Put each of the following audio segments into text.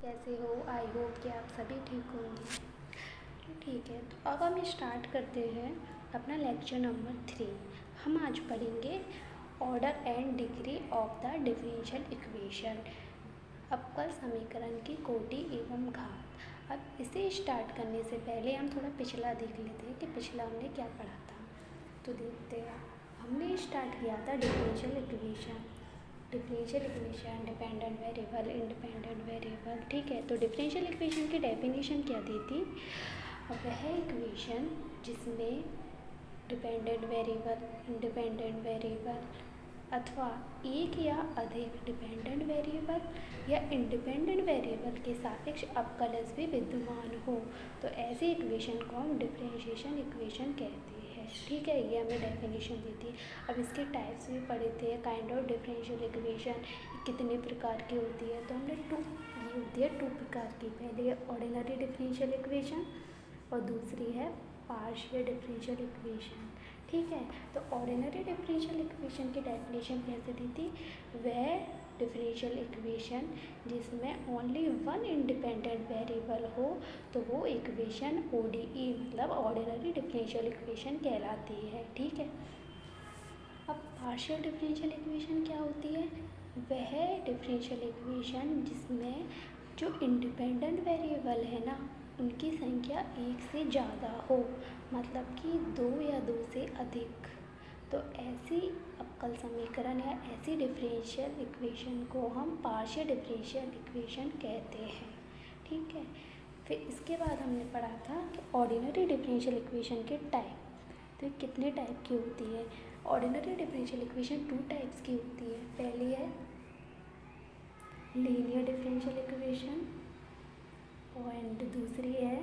कैसे हो? I hope कि आप सभी ठीक होंगे। तो ठीक है, तो अब हम स्टार्ट करते हैं अपना लेक्चर नंबर 3। हम आज पढ़ेंगे order and degree of the differential equation, अवकल समीकरण की कोटि एवं घात। अब इसे स्टार्ट करने से पहले हम थोड़ा पिछला देख लेते हैं कि पिछला हमने क्या पढ़ा था। तो देखते हैं, हमने स्टार्ट किया था differential equation, dependent variable, independent variable. ठीक है, तो डिफरेंशियल इक्वेशन की डेफिनेशन क्या दी थी? वह इक्वेशन जिसमें डिपेंडेंट वेरिएबल, इंडिपेंडेंट वेरिएबल अथवा एक या अधिक डिपेंडेंट वेरिएबल या इंडिपेंडेंट वेरिएबल के सापेक्ष अवकलज भी विद्यमान हो, तो ऐसी इक्वेशन को हम डिफरेंशिएशन इक्वेशन कहते हैं। ठीक है, ये हमें डेफिनेशन दी थी। अब इसके टाइप्स भी पढ़े थे, काइंड ऑफ डिफरेंशियल इक्वेशन कितने प्रकार की होती है। तो हमने ये होती है 2 प्रकार की। पहले है ऑर्डिनरी डिफरेंशियल इक्वेशन और दूसरी है पार्शियल डिफरेंशियल इक्वेशन। ठीक है, तो ऑर्डिनरी डिफरेंशियल इक्वेशन की डेफिनेशन कैसे दी थी? वह डिफरेंशियल इक्वेशन जिसमें ओनली वन इंडिपेंडेंट वेरिएबल हो, तो वो इक्वेशन ODE मतलब ऑर्डिनरी डिफरेंशियल इक्वेशन कहलाती है। ठीक है, अब पार्शियल डिफरेंशियल इक्वेशन क्या होती है? वह डिफरेंशियल इक्वेशन जिसमें जो इंडिपेंडेंट वेरिएबल है ना, उनकी संख्या एक से ज़्यादा हो, मतलब कि 2 या 2 से अधिक। तो ऐसी अवकल समीकरण या ऐसी डिफरेंशियल इक्वेशन को हम पार्शियल डिफरेंशियल इक्वेशन कहते हैं। ठीक है, फिर इसके बाद हमने पढ़ा था कि ऑर्डिनरी डिफरेंशियल इक्वेशन के टाइप। तो कितने टाइप की होती है? ऑर्डिनरी डिफरेंशियल इक्वेशन 2 टाइप्स की होती है। पहली है लीनियर डिफरेंशियल इक्वेशन और दूसरी है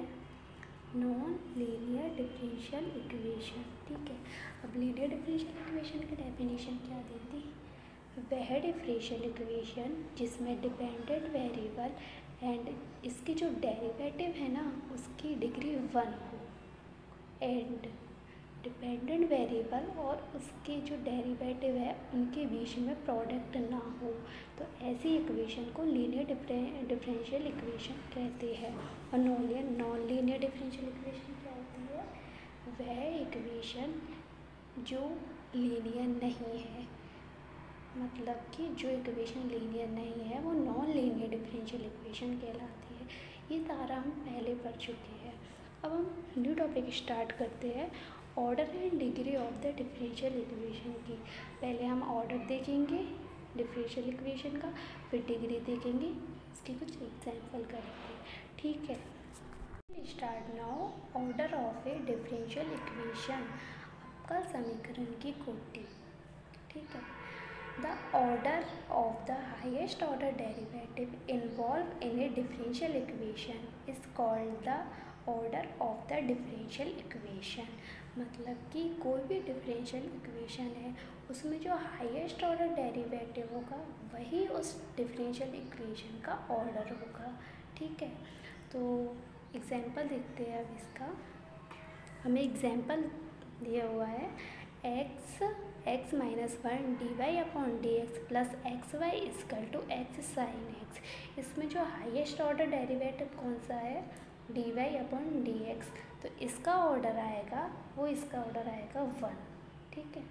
नॉन लीनियर डिफरेंशियल इक्वेशन। ठीक है, अब लीनियर डिफरेंशियल इक्वेशन की डेफिनेशन क्या देती? वह डिफरेंशियल इक्वेशन जिसमें डिपेंडेंट वेरिएबल एंड इसकी जो डेरिवेटिव है ना, उसकी डिग्री 1 हो, एंड डिपेंडेंट वेरिएबल और उसके जो डेरिवेटिव है उनके बीच में प्रोडक्ट ना हो, तो ऐसी इक्वेशन को लीनियर डिफरेंशियल इक्वेशन कहते हैं। और नॉन लीनियर डिफरेंशियल इक्वेशन क्या होती है? वह इक्वेशन जो लीनियर नहीं है, मतलब कि जो इक्वेशन लीनियर नहीं है वो नॉन लीनियर डिफरेंशियल इक्वेशन कहलाती है। ये सारा हम पहले पढ़ चुके हैं। अब हम न्यू टॉपिक स्टार्ट करते हैं, order and degree of the differential equation की। पहले हम ऑर्डर देखेंगे डिफरेंशियल इक्वेशन का, फिर डिग्री देखेंगे, इसकी कुछ एग्जाम्पल करेंगे। ठीक है, start now. Order of A differential equation, अवकल समीकरण की कोटि। ठीक है, the order of the highest order derivative involved in a differential equation is called the order of the differential equation। मतलब कि कोई भी डिफरेंशियल इक्वेशन है, उसमें जो हाईएस्ट ऑर्डर डेरिवेटिव होगा वही उस डिफरेंशियल इक्वेशन का ऑर्डर होगा। ठीक है, तो एग्जांपल देखते हैं। अब इसका हमें एग्जांपल दिया हुआ है, x minus 1 dy/dx plus xy equal to x sine x। इसमें जो हाईएस्ट ऑर्डर डेरिवेटिव कौन सा है? dy/dx। तो इसका ऑर्डर आएगा, इसका ऑर्डर आएगा 1। ठीक है,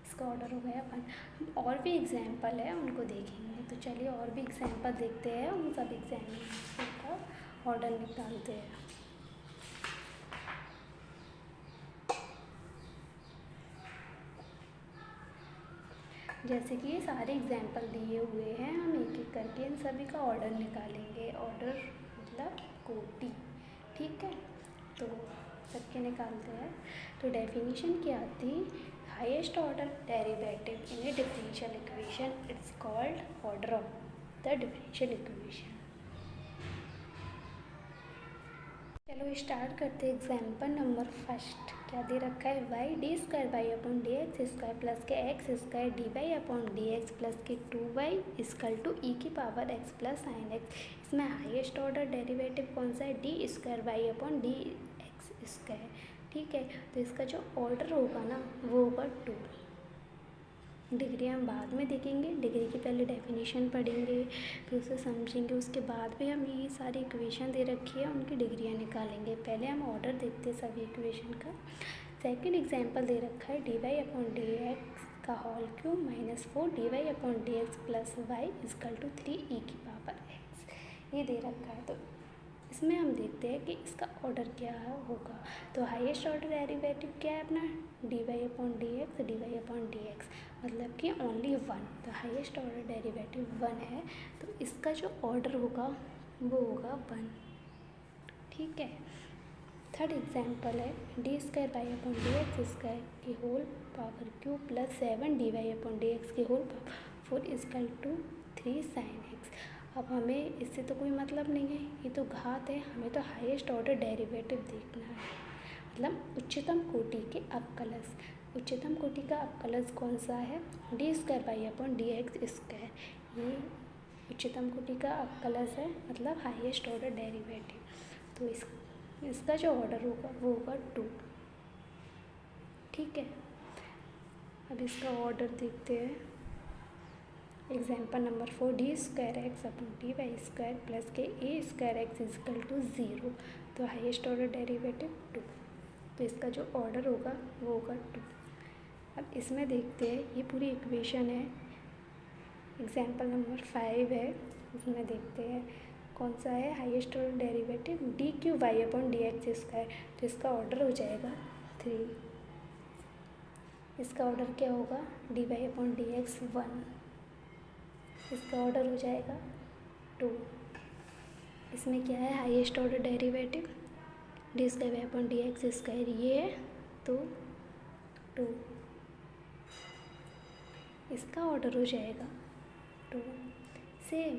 इसका ऑर्डर हो गया 1। हम और भी एग्जाम्पल है उनको देखेंगे। तो चलिए और भी एग्जाम्पल देखते हैं, उन सब एग्जाम्पल का ऑर्डर निकालते हैं। जैसे कि ये सारे एग्जाम्पल दिए हुए हैं, हम एक एक करके इन सभी का ऑर्डर निकालेंगे। ऑर्डर मतलब कोटि। ठीक है, तो सबके निकालते हैं। तो डेफिनेशन क्या आती? Highest order derivative in A differential equation it's called order of the differential equation. चलो स्टार्ट करते हैं। एग्जाम्पल नंबर फर्स्ट क्या दे रखा है? y/d² प्लस के x² dy/dx plus k 2y equal to e⁻x plus sin x। इसमें highest order derivative कौन सा है? d²y/dx²। ठीक है, तो इसका जो ऑर्डर होगा ना वो होगा 2। डिग्री हम बाद में देखेंगे, डिग्री की पहले डेफिनेशन पढ़ेंगे, फिर उसे समझेंगे, उसके बाद भी हम ये सारी इक्वेशन दे रखी है उनकी डिग्रियाँ निकालेंगे। पहले हम ऑर्डर देखते हैं सभी इक्वेशन का। सेकंड एग्जांपल दे रखा है dy/dx का whole cube -4 dy/dx plus y equal to 3e⁻x ये दे रखा है। तो इसमें हम देखते हैं कि इसका ऑर्डर क्या होगा। तो हाईएस्ट ऑर्डर डेरिवेटिव क्या है अपना dy/dx मतलब कि ओनली 1। तो हाईएस्ट ऑर्डर डेरिवेटिव 1 है, तो इसका जो ऑर्डर होगा वो होगा 1। ठीक है। थर्ड एग्जांपल है d²/dx² की whole power cube plus 7 dy/dx की whole power 4 equal to 3 sin x। अब हमें इससे तो कोई मतलब नहीं है, ये तो घात है, हमें तो हाईएस्ट ऑर्डर डेरिवेटिव देखना है, मतलब उच्चतम कोटि के अवकलज। उच्चतम कोटि का अवकलज कौन सा है d²/dx²। ये उच्चतम कोटि का अवकलज है, मतलब हाईएस्ट ऑर्डर डेरिवेटिव। तो इसका जो ऑर्डर होगा वो होगा 2। ठीक है। अब इसका ऑर्डर देखते हैं। एग्जाम्पल नंबर 4 d²x/dy² प्लस के a²x इजकल टू 0। तो हाईएस्ट ऑर्डर डेरिवेटिव 2, तो इसका जो ऑर्डर होगा वो होगा 2। अब इसमें देखते हैं, ये पूरी इक्वेशन है। एग्जाम्पल नंबर 5 है, इसमें देखते हैं कौन सा है हाईएस्ट ऑर्डर डेरिवेटिव d³ तो इसका ऑर्डर हो जाएगा 3। इसका ऑर्डर क्या होगा dy/dx 1। इसका ऑर्डर हो जाएगा 2। इसमें क्या है हाईएस्ट ऑर्डर डेरिवेटिव d²/dx² ये है, तो 2। इसका ऑर्डर हो जाएगा 2। सेम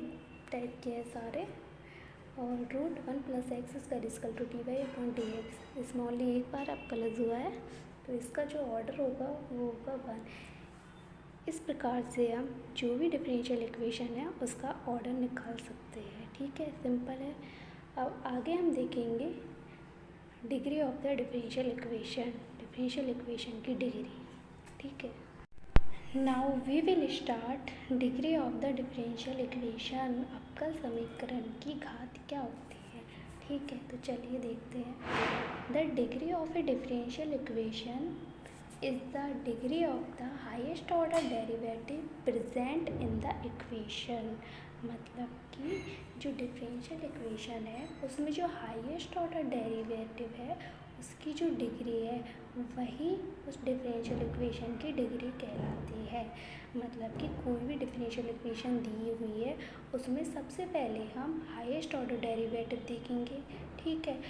टाइप के हैं सारे। और √1 + x² इजकल टू dy/dx इसमें ओनली एक बार अवकलज हुआ है, तो इसका जो ऑर्डर होगा वो होगा 1। इस प्रकार से हम जो भी डिफरेंशियल इक्वेशन है उसका ऑर्डर निकाल सकते हैं। ठीक है, सिंपल है। अब आगे हम देखेंगे degree of the differential equation की डिग्री। ठीक है। Now we will start degree of the differential equation. अवकल समीकरण की घात क्या होती है। ठीक है, तो चलिए देखते हैं। The degree of A differential equation is the degree of the highest order derivative present in the equation. मतलब कि जो डिफरेंशियल इक्वेशन है उसमें जो हाईएस्ट ऑर्डर डेरिवेटिव है उसकी जो डिग्री है वही उस डिफरेंशियल इक्वेशन की डिग्री कहलाती है। मतलब कि कोई भी डिफरेंशियल इक्वेशन दी हुई है उसमें सबसे पहले हम हाईएस्ट ऑर्डर डेरिवेटिव देखेंगे। ठीक है,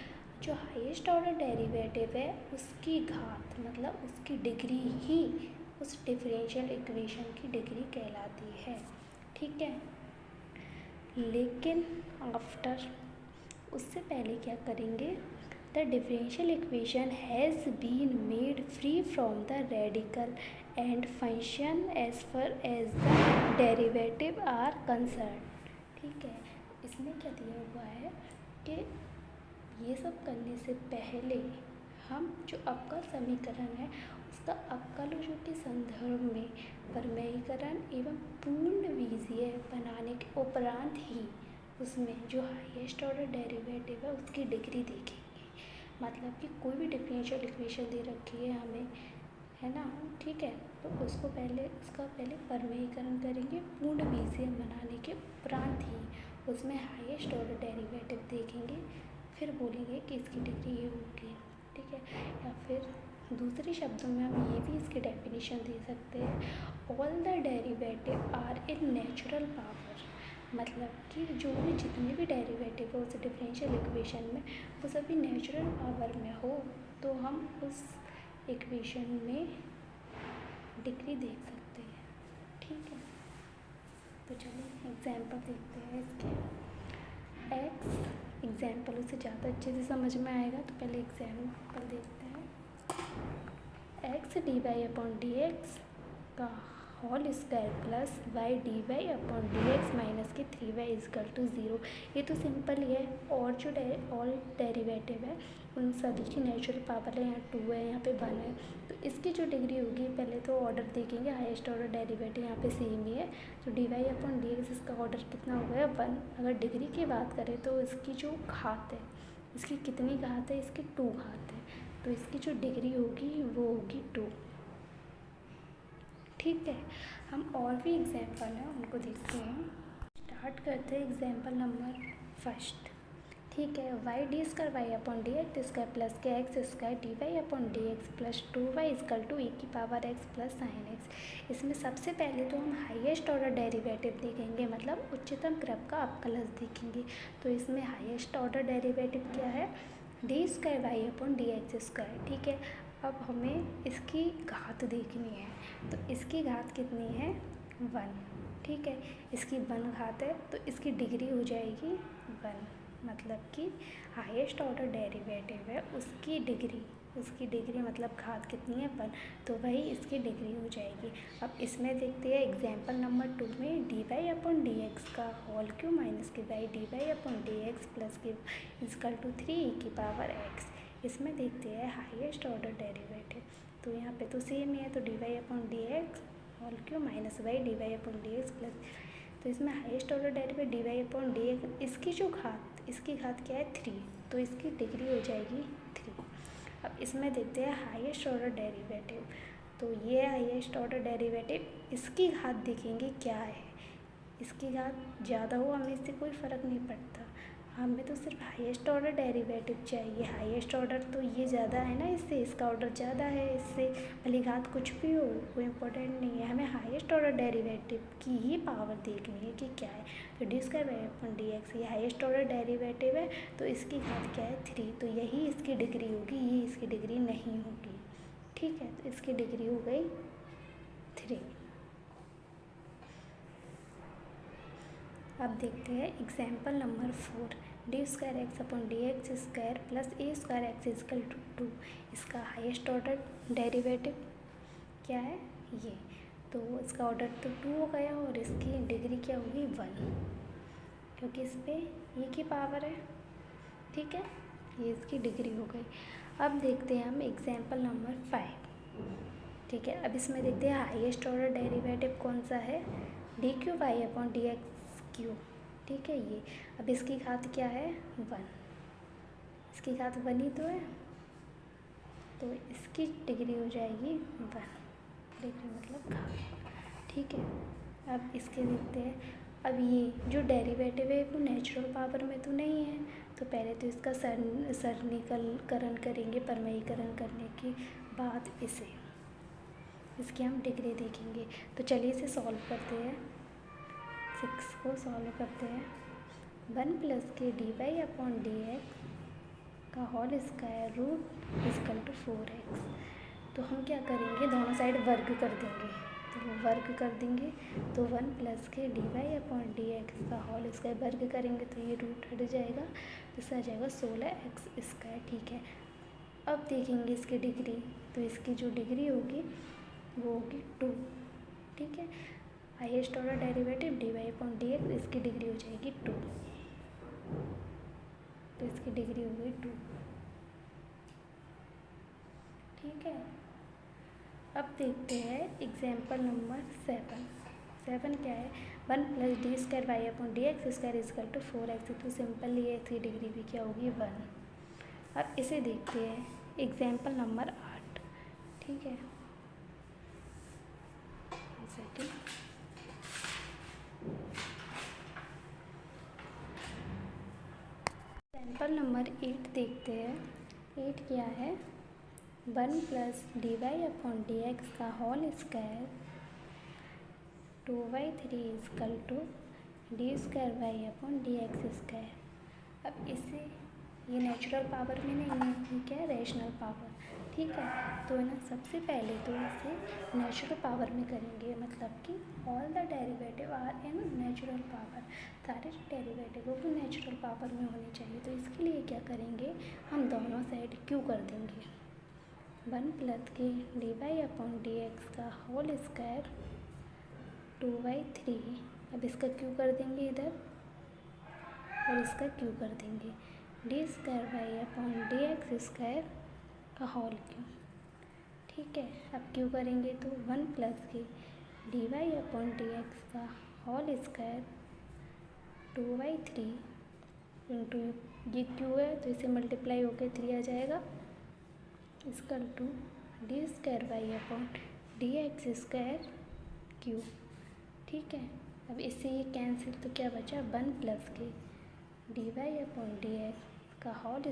जो हाईएस्ट ऑर्डर डेरिवेटिव है उसकी घात मतलब उसकी डिग्री ही उस डिफरेंशियल इक्वेशन की डिग्री कहलाती है। ठीक है, लेकिन आफ्टर उससे पहले क्या करेंगे, the differential equation has been made free from the radical and function as far as the derivative are concern. ठीक है, इसमें क्या दिया हुआ है कि ये सब करने से पहले हम जो अवकल समीकरण है उसका अवकलजों के संदर्भ में प्रमेयीकरण एवं पूर्ण बीजीय बनाने के उपरांत ही उसमें जो हाईएस्ट ऑर्डर डेरिवेटिव है उसकी डिग्री देखेंगे। मतलब कि कोई भी डिफरेंशियल इक्वेशन दे रखी है हमें, है ना। ठीक है, तो उसका पहले प्रमेयीकरण करेंगे पूर्ण बीजीय बनाने के उपरांत ही उसमें हाईएस्ट ऑर्डर डेरिवेटिव देखेंगे, फिर बोलेंगे कि इसकी डिग्री ये होगी। ठीक है, या फिर दूसरे शब्दों में हम ये भी इसकी डेफिनेशन दे सकते हैं, all the derivative are in natural power. मतलब कि जो भी जितने भी डेरिवेटिव है उस डिफरेंशियल इक्वेशन में वो सभी नेचुरल पावर में हो तो हम उस इक्वेशन में डिग्री देख सकते हैं। ठीक है, तो चलिए एग्जाम्पल देखते हैं इसके। एक्स एग्जाम्पल उससे ज़्यादा अच्छे से समझ में आएगा, तो पहले एग्जाम्पल देखते हैं। x dy/dx का whole square plus y d y upon d x minus k 3y is equal to 0। ये तो सिंपल ही है। और जो ऑल डेरिवेटिव है उन सभी की नेचुरल पावर है, यहाँ 2 है, यहाँ पे 1 है, तो इसकी जो डिग्री होगी, पहले तो ऑर्डर देखेंगे, हाईएस्ट ऑर्डर डेरिवेटिव यहाँ पे सेम ही है, तो d y upon d x इसका ऑर्डर कितना हो गया 1। अगर डिग्री की बात करें तो इसकी जो घात है, इसकी कितनी घात है, इसकी 2 घात है, तो इसकी जो डिग्री होगी वो होगी 2। ठीक है, हम और भी एग्जाम्पल हैं उनको देखते हैं। स्टार्ट करते हैं एग्जाम्पल नंबर फर्स्ट। ठीक है, y d square y upon d x square plus k x square d y upon d x plus 2y is equal to e की power x plus sine x. इसमें सबसे पहले तो हम हाईएस्ट ऑर्डर डेरिवेटिव देखेंगे, मतलब उच्चतम क्रम का अपकलज देखेंगे। तो इसमें हाईएस्ट ऑर्डर डेरिवेटिव क्या है, d square y upon d x square. ठीक है, अब हमें इसकी घात देखनी है, तो इसकी घात कितनी है 1। ठीक है, इसकी 1 घात है, तो इसकी डिग्री हो जाएगी 1, मतलब कि हाईएस्ट ऑर्डर डेरिवेटिव है उसकी डिग्री मतलब घात कितनी है 1, तो वही इसकी डिग्री हो जाएगी। अब इसमें देखते हैं एग्जाम्पल नंबर 2 में d y upon d x का whole cube minus k y d y upon d x plus k equal to 3e की पावर x। इसमें देखते हैं हाईएस्ट ऑर्डर डेरिवेटिव, तो यहाँ पे तो सेम ही है, तो d y upon d x whole cube minus y d y upon d x plus, तो इसमें highest order derivative d y upon d x, इसकी जो घात, इसकी घात क्या है 3, तो इसकी डिग्री हो जाएगी 3। अब इसमें देखते हैं हाईएस्ट ऑर्डर डेरिवेटिव, तो ये हाईएस्ट ऑर्डर डेरिवेटिव, इसकी घात देखेंगे क्या है, इसकी घात ज़्यादा हो हमें इससे कोई फ़र्क नहीं पड़ता, हमें तो सिर्फ हाईएस्ट ऑर्डर डेरिवेटिव चाहिए। हाईएस्ट ऑर्डर तो ये ज़्यादा है ना, इससे इसका ऑर्डर ज़्यादा है, इससे भली घात कुछ भी हो, कोई इम्पोर्टेंट नहीं है, हमें हाईएस्ट ऑर्डर डेरिवेटिव की ही पावर देखनी है कि क्या है। तो d square y upon d x ये हाईएस्ट ऑर्डर डेरिवेटिव है, तो इसकी घात क्या है 3, तो यही इसकी डिग्री होगी, ये इसकी डिग्री नहीं होगी। ठीक है, तो इसकी डिग्री हो गई 3। अब देखते हैं example number 4, d square x upon d x square plus a square x equal to 2। इसका हाईएस्ट ऑर्डर डेरिवेटिव क्या है ये, तो इसका ऑर्डर तो 2 हो गया और इसकी डिग्री क्या होगी 1, क्योंकि इस पर e की पावर है। ठीक है, ये इसकी डिग्री हो गई। अब देखते हैं हम एग्जाम्पल नंबर 5। ठीक है, अब इसमें देखते हैं हाईएस्ट ऑर्डर डेरिवेटिव कौन सा है, d cube y upon d x cube. ठीक है, ये अब इसकी घात क्या है 1, इसकी घात 1 ही तो है, तो इसकी डिग्री हो जाएगी 1, डिग्री मतलब घात। ठीक है, अब इसके देखते हैं, अब ये जो डेरिवेटिव है वो नेचुरल पावर में तो नहीं है, तो पहले तो इसका सरलीकरण करेंगे, परमयीकरण करने के बाद इसकी हम डिग्री देखेंगे। तो चलिए इसे सॉल्व करते हैं, 6 को सॉल्व करते हैं। 1 plus k d y upon d x का whole square root is equal to 4x। तो हम क्या करेंगे, दोनों साइड वर्ग कर देंगे, तो वर्ग कर देंगे, तो 1 plus k d y upon d x का होल स्क्वायर वर्ग करेंगे तो ये रूट हट जाएगा, इससे आ जाएगा 16x स्क्वायर। ठीक है, अब देखेंगे इसकी डिग्री, तो इसकी जो डिग्री होगी वो होगी 2। ठीक है, highest order derivative d y upon d x, इसकी डिग्री हो जाएगी 2, तो इसकी डिग्री हो गई 2। ठीक है, अब देखते हैं एग्जाम्पल नंबर 7 क्या है, 1 plus d square y upon d x square equal to 4x, तो सिंपल ये इसकी डिग्री भी क्या होगी 1। अब इसे देखते हैं एग्जाम्पल नंबर 8। ठीक है, एग्जाम्पल नंबर 8 देखते हैं। 8 क्या है, 1 plus d y upon d x का whole square 2y3 is equal to d square y upon d x square. अब इसे, ये नेचुरल पावर में नहीं है, ये क्या है रैशनल पावर। ठीक है, तो ना सबसे पहले तो इसे नेचुरल पावर में करेंगे, मतलब कि all the derivative are in natural power, सारे जो डेरिवेटिव है वो नेचुरल पावर में होने चाहिए। तो इसके लिए क्या करेंगे, हम दोनों साइड क्यू कर देंगे, 1 plus k d y upon d x का होल स्क्वायर 2/3। अब इसका क्यू कर देंगे इधर और इसका क्यू कर देंगे, d² का होल क्यू। ठीक है, अब क्यू करेंगे तो 1 + के dy/dx का होल स्क्वायर 2/3 इंटू ये क्यू है तो इसे मल्टीप्लाई होकर 3 आ जाएगा, इसकल टू d²/dx² क्यू। ठीक है, अब इससे ये कैंसिल तो क्या बचा, 1 + के dy/dx का whole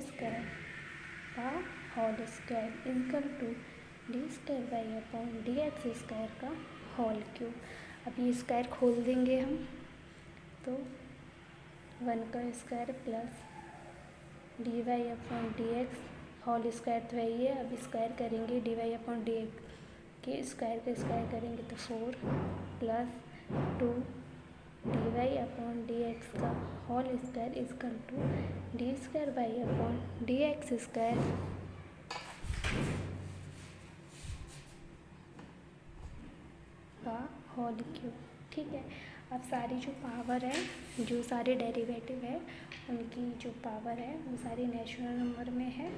square equal to d²/dx² का होल क्यूब। अब ये स्क्वायर खोल देंगे हम तो 1 का square plus dy/dx whole square तो है ही है। अब स्क्वायर करेंगे dy/dx के स्क्वायर का स्क्वायर करेंगे तो 4 प्लस 2 dy/dx का whole square equal to d²/dx² का होल क्यूब। ठीक है, अब सारी जो पावर है, जो सारे डेरिवेटिव है उनकी जो पावर है वो सारी नेचुरल नंबर में है।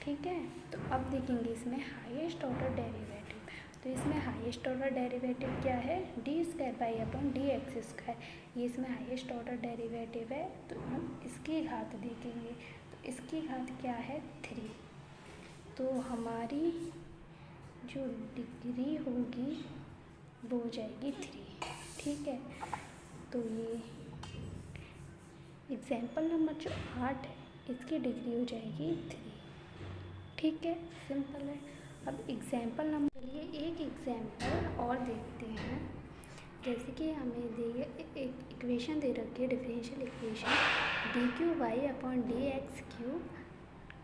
ठीक है, तो अब देखेंगे इसमें हाईएस्ट ऑर्डर डेरिवेटिव। तो इसमें हाईएस्ट ऑर्डर डेरिवेटिव क्या है, d²/dx²। ये इसमें हाईएस्ट ऑर्डर डेरिवेटिव है, तो हम इसकी घात देखेंगे। तो इसकी घात क्या है, 3। तो हमारी जो डिग्री होगी वो हो जाएगी 3। ठीक है, तो ये एग्जाम्पल नंबर जो 8 है इसकी डिग्री हो जाएगी 3। ठीक है, सिंपल है। अब एग्जाम्पल नंबर लिए एक एग्जाम्पल और देखते हैं। जैसे कि हमें एक इक्वेशन दे रखी है, डिफरेंशियल इक्वेशन dq/dx³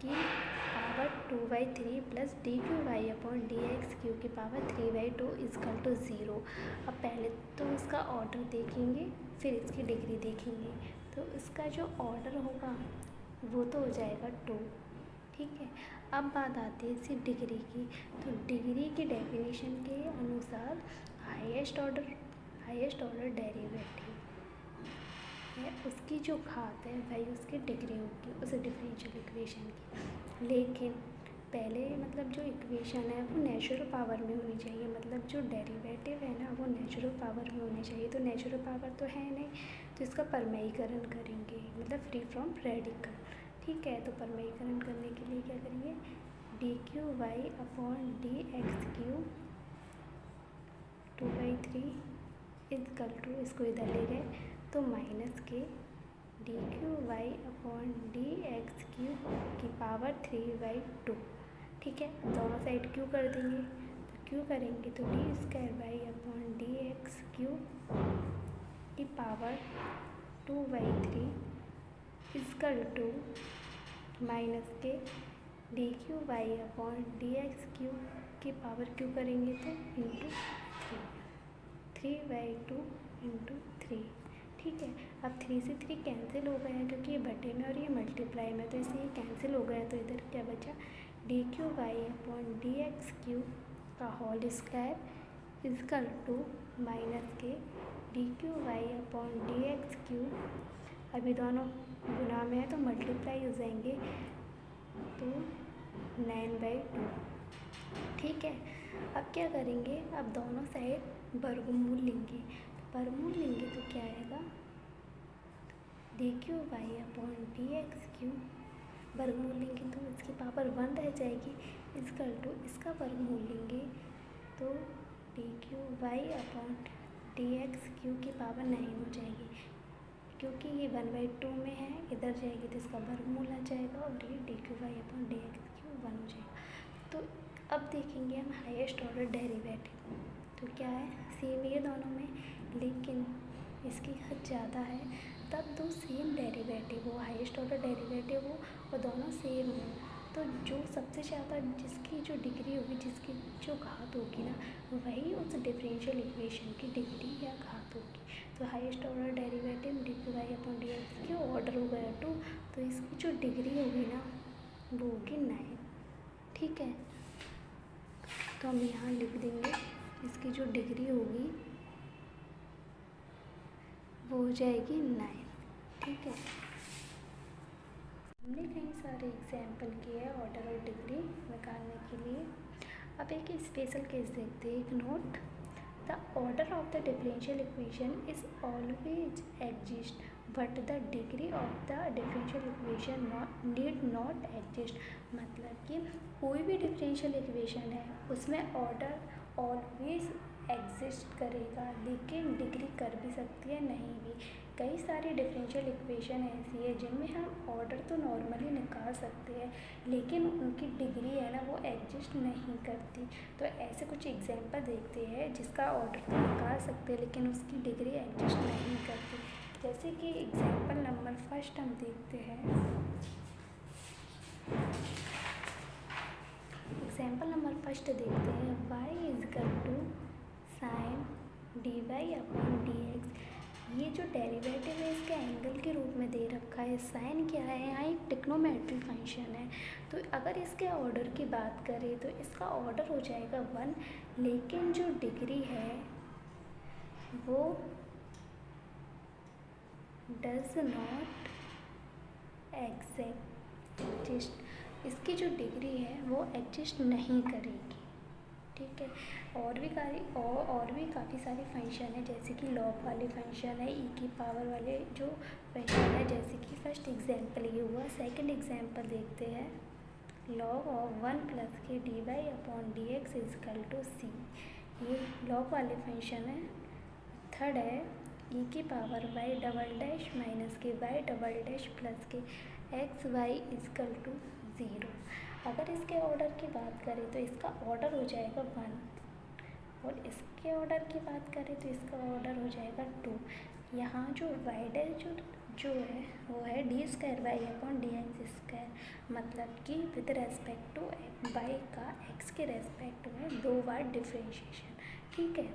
की पावर 2/3 प्लस dq/dx³ की पावर 3/2 इक्वल टू 0। अब पहले तो इसका ऑर्डर देखेंगे फिर इसकी डिग्री देखेंगे। तो इसका जो ऑर्डर होगा वो तो हो जाएगा 2। ठीक है, अब बात आती है इसकी डिग्री की। तो डिग्री की डेफिनेशन के अनुसार हाईएस्ट ऑर्डर डेरिवेटिव है उसकी जो घात है भाई उसकी डिग्री होगी उस डिफरेंशियल इक्वेशन की। लेकिन पहले मतलब जो इक्वेशन है वो नेचुरल पावर में होनी चाहिए, मतलब जो डेरिवेटिव है ना वो नेचुरल पावर में होनी चाहिए। तो नेचुरल पावर तो है नहीं, तो इसका परमयीकरण करेंगे, मतलब फ्री फ्रॉम रेडिकल। ठीक है, तो परमयीकरण करने के लिए क्या करेंगे, dq/dx³ 2/3 इक्वल टू, इसको इधर ले गए तो माइनस के dq/dx³ की पावर 3/2। ठीक है, दोनों साइड क्यू कर देंगे। तो क्यू करेंगे तो d²/dx³ की power 2/3 equal to minus k dq/dx³ की पावर क्यू करेंगे तो इंटू 3/2 इंटू 3। ठीक है, अब 3 से 3 कैंसिल हो गया क्योंकि ये बटे में और ये मल्टीप्लाई में, तो इसलिए कैंसिल हो गया। तो इधर क्या बचा, dq/dx³ का whole square equal to minus k dq/dx³। अभी दोनों गुना में है तो मल्टीप्लाई हो जाएंगे तो 9/2। ठीक है, अब क्या करेंगे, अब दोनों साइड वर्गमूल लेंगे। तो वर्गमूल लेंगे तो क्या आएगा, dq/dx³ वर्गमूल लेंगे तो इसकी पावर 1 रह जाएगी इक्वल टू इसका वर्गमूल लेंगे तो dq/dx³ की पावर 9 हो जाएगी। क्योंकि ये 1/2 में है, इधर जाएगी तो इसका वर्गमूल आ जाएगा और ये dq/dx³ 1 हो जाएगा। तो अब देखेंगे हम हाईएस्ट ऑर्डर डेरिवेटिव। तो क्या है, सेम ये दोनों में, लेकिन इसकी हद ज़्यादा है तब दो सेम डेरिवेटिव हो, हाईएस्ट ऑर्डर डेरिवेटिव हो और दोनों सेम हो। तो जो सबसे ज़्यादा जिसकी जो डिग्री होगी, जिसकी जो घात होगी ना, वही उस डिफरेंशियल इक्वेशन की डिग्री या घात होगी। तो हाईएस्ट ऑर्डर डेरिवेटिव dq/dx की ऑर्डर हो गया 2, तो इसकी जो डिग्री होगी ना वो होगी 9। ठीक है, तो हम यहाँ लिख देंगे इसकी जो डिग्री होगी वो हो जाएगी 9। ठीक है, हमने कई सारे एग्जाम्पल किए हैं ऑर्डर और डिग्री निकालने के लिए। अब एक स्पेशल केस देखते हैं। एक note, the order of the differential equation is always exist but the degree of the differential equation need not exist. मतलब कि कोई भी डिफरेंशियल इक्वेशन है उसमें ऑर्डर ऑलवेज एग्जिस्ट करेगा, लेकिन डिग्री कर भी सकती है, नहीं भी। कई सारी डिफरेंशियल इक्वेशन ऐसी है जिनमें हम ऑर्डर तो नॉर्मली निकाल सकते हैं, लेकिन उनकी डिग्री है ना वो एग्जिस्ट नहीं करती। तो ऐसे कुछ एग्जांपल देखते हैं जिसका ऑर्डर तो निकाल सकते हैं लेकिन उसकी डिग्री एग्जिस्ट नहीं करती। जैसे कि एग्जांपल नंबर फर्स्ट हम देखते हैं। एग्जांपल नंबर फर्स्ट देखते हैं। y is equal to sine d y upon d x. ये जो डेरिवेटिव है इसके एंगल के रूप में दे रखा है। साइन क्या है, यहाँ एक ट्रिग्नोमेट्रिक फंक्शन है। तो अगर इसके ऑर्डर की बात करें तो इसका ऑर्डर हो जाएगा 1, लेकिन जो डिग्री है वो डज नॉट एग्जिस्ट। इसकी जो डिग्री है वो एग्जिस्ट नहीं करेगी। ठीक है, और भी काफ़ी सारे फंक्शन है, जैसे कि लॉग वाले फंक्शन है, ई की पावर वाले जो फंक्शन है। जैसे कि फर्स्ट एग्जांपल ये हुआ। सेकंड एग्जांपल देखते हैं। Log of 1 plus k d y upon d x is equal to c. ये लॉग वाले फंक्शन है। थर्ड है ई की power y double dash minus k y double dash plus k x y is equal to 0। अगर इसके order की बात करें तो इसका ऑर्डर हो जाएगा 1, और इसके ऑर्डर की बात करें तो इसका ऑर्डर हो जाएगा 2। यहाँ जो वाई डैश जो है वो है d square y upon d x square, मतलब कि विद रेस्पेक्ट टू वाई का एक्स के रेस्पेक्ट में 2 बार डिफ्रेंशिएशन। ठीक है,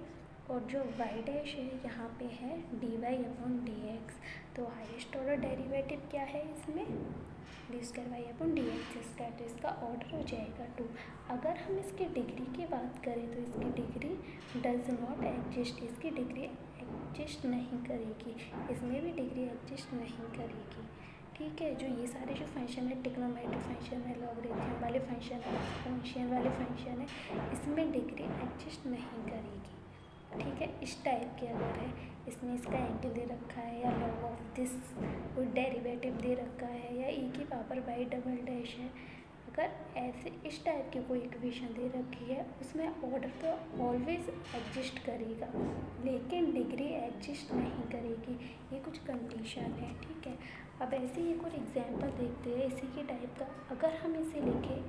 और जो वाई डैश है यहाँ पे है d y upon d x. तो हाईएस्ट ऑर्डर डेरिवेटिव क्या है इसमें, d square y upon d x square. तो इसका ऑर्डर हो जाएगा 2। अगर हम इसकी डिग्री की बात करें तो इसकी डिग्री डज नॉट एग्जिस्ट। इसकी डिग्री एग्जिस्ट नहीं करेगी, इसमें भी डिग्री एग्जिस्ट नहीं करेगी। ठीक है, जो ये सारे जो फंक्शन है, ट्रिग्नोमेट्रिक फंक्शन है, लॉगरिथम वाले फंक्शन है, एक्सपोनेंशियल वाले फंक्शन है, इसमें डिग्री एग्जिस्ट नहीं करेगी। ठीक है, इस टाइप के अगर है, इसमें इसका एंगल दे रखा है या लॉग ऑफ दिस कोई डेरिवेटिव दे रखा है या ई की पावर बाई डबल डैश है, अगर ऐसे इस टाइप की कोई इक्वेशन दे रखी है उसमें ऑर्डर तो ऑलवेज एग्जिस्ट करेगा, लेकिन डिग्री एग्जिस्ट नहीं करेगी। ये कुछ कंडीशन है। ठीक है, अब ऐसे ही एक और एग्जाम्पल देखते हैं इसी के टाइप का। अगर हम इसे लिखें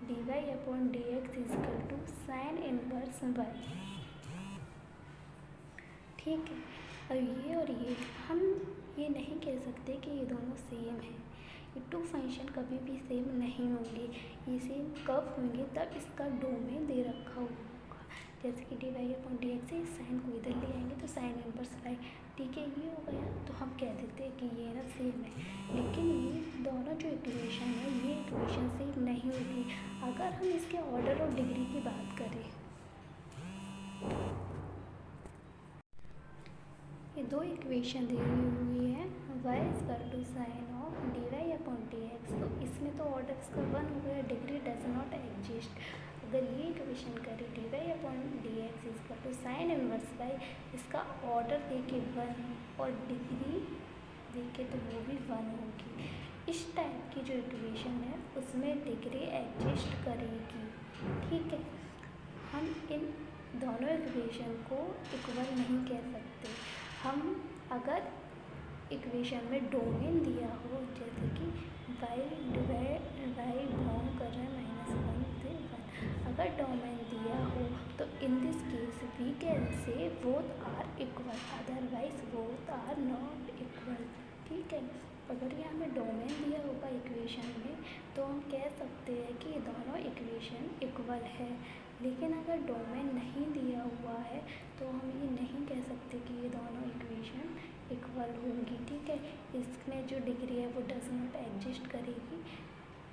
d y upon d x is equal to sine inverse y. ठीक है, और ये हम ये नहीं कह सकते कि ये दोनों सेम है। ये 2 फंक्शन कभी भी सेम नहीं होंगे। ये सेम कब होंगे, तब इसका डोमेन दे रखा होगा। जैसे कि d y upon d x है, साइन को इधर ले आएंगे तो साइन इनवर्स वाई। ठीक है, ये हो गया तो हम कह देते हैं कि ये ना सेम है। लेकिन ये दोनों जो इक्वेशन है ये इक्वेशन सेम नहीं होगी अगर हम इसके ऑर्डर और डिग्री की बात करें। ये 2 इक्वेशन दी हुई है, y is equal to sine of d y upon d x. तो इसमें तो ऑर्डर इसका 1 हो गया, डिग्री डज नॉट एग्जिस्ट। अगर ये इक्वेशन करें d y upon d x is equal to sine inverse y, इसका ऑर्डर देके 1 और डिग्री देखे तो वो भी 1 होगी। इस टाइप की जो इक्वेशन है उसमें डिग्री एग्जिस्ट करेगी। ठीक है, हम इन दोनों इक्वेशन को इक्वल नहीं कह सकते। हम अगर इक्वेशन में डोमेन दिया हो, जैसे कि वाई बिलोंग कर रहा है -1 से 1, अगर डोमेन दिया हो तो in this case we can say both are equal, otherwise both are not equal. ठीक है, अगर ये हमें डोमेन दिया होगा इक्वेशन में तो हम कह सकते हैं कि दोनों इक्वेशन इक्वल है, लेकिन अगर डोमेन नहीं दिया हुआ है तो हम ये नहीं कह सकते कि ये दोनों इक्वेशन इक्वल होंगी। ठीक है, इसमें जो डिग्री है वो डज नॉट एग्जिस्ट करेगी,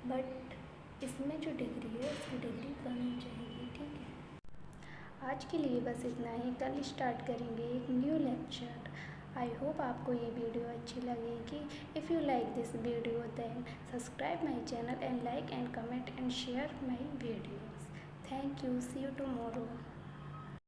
बट इसमें जो डिग्री है उसकी डिग्री कम हो जाएगी। ठीक है, आज के लिए बस इतना ही। कल स्टार्ट करेंगे एक न्यू लेक्चर। आई होप आपको ये वीडियो अच्छी लगेगी। If you like this video then subscribe my channel and like and comment and share my videos. Thank you, see you tomorrow.